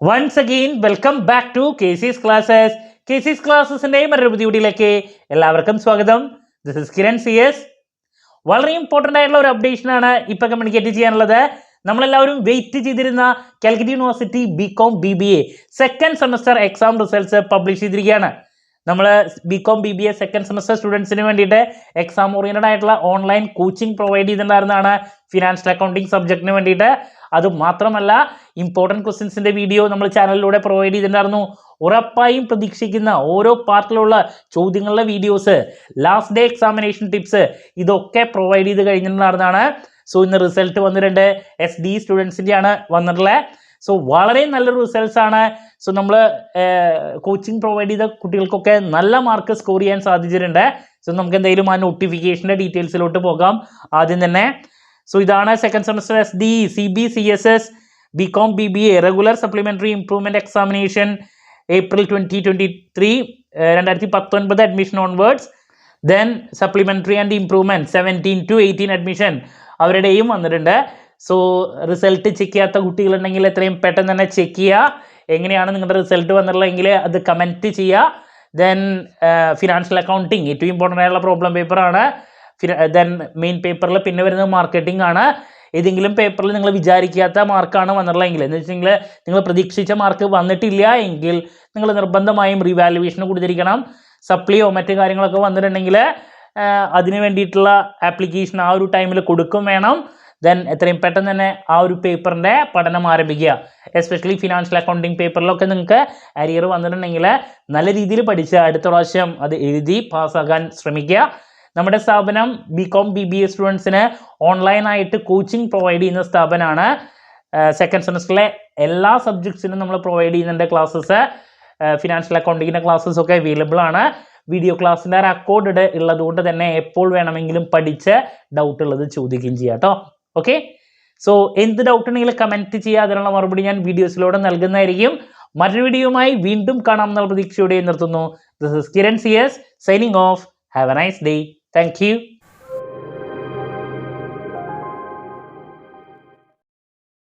Once again, welcome back to KC's Classes. KC's Classes-ന്റെ മറ്റൊരു പുതിയ വീഡിയോയിലേക്ക് എല്ലാവർക്കും സ്വാഗതം. This is Kiran CS. വളരെ ഇമ്പോർട്ടൻ്റ് ആയിട്ടുള്ള ഒരു അപ്ഡേഷനാണ് ഇപ്പോൾ കമ്മ്യൂണിക്കേറ്റ് ചെയ്യാനുള്ളത്. നമ്മളെല്ലാവരും വെയിറ്റ് ചെയ്തിരുന്ന Calicut university BCom BBA second semester exam results publish ചെയ്തിരിക്കുകയാണ്. നമ്മൾ BCom BBA സെക്കൻഡ് സെമസ്റ്റർ സ്റ്റുഡൻസിന് വേണ്ടിയിട്ട് എക്സാം ഓറിയൻറ്റഡ് ആയിട്ടുള്ള ഓൺലൈൻ കോച്ചിങ് പ്രൊവൈഡ് ചെയ്തിട്ടുണ്ടായിരുന്നതാണ് ഫിനാൻഷ്യൽ അക്കൗണ്ടിങ് സബ്ജക്റ്റിന് വേണ്ടിയിട്ട്. അത് മാത്രമല്ല ഇമ്പോർട്ടൻറ്റ് ക്വസ്റ്റ്യൻസിൻ്റെ വീഡിയോ നമ്മൾ ചാനലിലൂടെ പ്രൊവൈഡ് ചെയ്തിട്ടുണ്ടായിരുന്നു. ഉറപ്പായും പ്രതീക്ഷിക്കുന്ന ഓരോ പാർട്ടിലുള്ള ചോദ്യങ്ങളുടെ videos, last day examination tips ഇതൊക്കെ പ്രൊവൈഡ് ചെയ്ത് കഴിഞ്ഞിട്ടുണ്ടായിരുന്നതാണ്. സോ ഇന്ന് റിസൾട്ട് വന്നിട്ടുണ്ട്. SD സ്റ്റുഡൻസിൻ്റെ ആണ് വന്നിട്ടുള്ളത്. സോ വളരെ നല്ലൊരു റിസൾട്ട്സ് ആണ്. സോ നമ്മൾ കോച്ചിങ് പ്രൊവൈഡ് ചെയ്ത കുട്ടികൾക്കൊക്കെ നല്ല മാർക്ക് സ്കോർ ചെയ്യാൻ സാധിച്ചിട്ടുണ്ട്. സോ നമുക്ക് എന്തെങ്കിലും ആ നോട്ടിഫിക്കേഷൻ്റെ ഡീറ്റെയിൽസിലോട്ട് പോകാം ആദ്യം തന്നെ. സോ ഇതാണ് second semester SD CBCSS BCom BBA regular supplementary improvement examination April 2023 2019 admission onwards. Then supplementary and improvement 17 to 18 admission അവരുടെയും വന്നിട്ടുണ്ട്. സോ റിസൾട്ട് ചെക്ക് ചെയ്യാത്ത കുട്ടികളുണ്ടെങ്കിൽ എത്രയും പെട്ടെന്ന് തന്നെ ചെക്ക് ചെയ്യുക. എങ്ങനെയാണ് നിങ്ങളുടെ റിസൾട്ട് വന്നിട്ടുള്ളതെങ്കിൽ അത് കമൻറ്റ് ചെയ്യുക. ദെൻ ഫിനാൻഷ്യൽ അക്കൗണ്ടിങ് ഏറ്റവും ഇമ്പോർട്ടൻ്റ് ആയിട്ടുള്ള പ്രോബ്ലം പേപ്പറാണ്. ദെൻ മെയിൻ പേപ്പറിൽ പിന്നെ വരുന്നത് മാർക്കറ്റിംഗ് ആണ്. ഏതെങ്കിലും പേപ്പറിൽ നിങ്ങൾ വിചാരിക്കാത്ത മാർക്കാണ് വന്നിട്ടുള്ളതെങ്കിൽ, എന്ന് വെച്ചെങ്കിൽ നിങ്ങൾ പ്രതീക്ഷിച്ച മാർക്ക് വന്നിട്ടില്ല എങ്കിൽ നിങ്ങൾ നിർബന്ധമായും റീവാലുവേഷന് കൊടുത്തിരിക്കണം. സപ്ലിയോ മറ്റു കാര്യങ്ങളൊക്കെ വന്നിട്ടുണ്ടെങ്കിൽ അതിന് വേണ്ടിയിട്ടുള്ള ആപ്ലിക്കേഷൻ ആ ഒരു ടൈമിൽ കൊടുക്കും വേണം. ദെൻ എത്രയും പെട്ടെന്ന് തന്നെ ആ ഒരു പേപ്പറിൻ്റെ പഠനം ആരംഭിക്കുക. എസ്പെഷ്യലി ഫിനാൻഷ്യൽ അക്കൗണ്ടിങ് പേപ്പറിലൊക്കെ നിങ്ങൾക്ക് അരിയർ വന്നിട്ടുണ്ടെങ്കിൽ നല്ല രീതിയിൽ പഠിച്ച് അടുത്ത പ്രാവശ്യം അത് എഴുതി പാസ്സാകാൻ ശ്രമിക്കുക. നമ്മുടെ സ്ഥാപനം BCom BBA സ്റ്റുഡൻസിന് ഓൺലൈനായിട്ട് കോച്ചിങ് പ്രൊവൈഡ് ചെയ്യുന്ന സ്ഥാപനമാണ്. സെക്കൻഡ് സെമസ്റ്ററിലെ എല്ലാ സബ്ജക്ട്സിനും നമ്മൾ പ്രൊവൈഡ് ചെയ്യുന്നുണ്ട് ക്ലാസ്സസ്. ഫിനാൻഷ്യൽ അക്കൗണ്ടിങ്ങിൻ്റെ ക്ലാസ്സസ് ഒക്കെ അവൈലബിൾ ആണ്. വീഡിയോ ക്ലാസ്സിൻ്റെ റെക്കോർഡ് ഉള്ളതുകൊണ്ട് തന്നെ എപ്പോൾ വേണമെങ്കിലും പഠിച്ച് ഡൗട്ട് ഉള്ളത് ചോദിക്കുകയും ചെയ്യാം കേട്ടോ. ഓക്കെ, സോ എന്ത് ഡൗട്ട് ഉണ്ടെങ്കിലും കമൻറ്റ് ചെയ്യുക. അതിനുള്ള മറുപടി ഞാൻ വീഡിയോസിലൂടെ നൽകുന്നതായിരിക്കും. മറ്റൊരു വീഡിയോയുമായി വീണ്ടും കാണാം എന്നുള്ള പ്രതീക്ഷയോടെ നിർത്തുന്നു. This is Kiran CS signing off. Have a nice day. Thank you.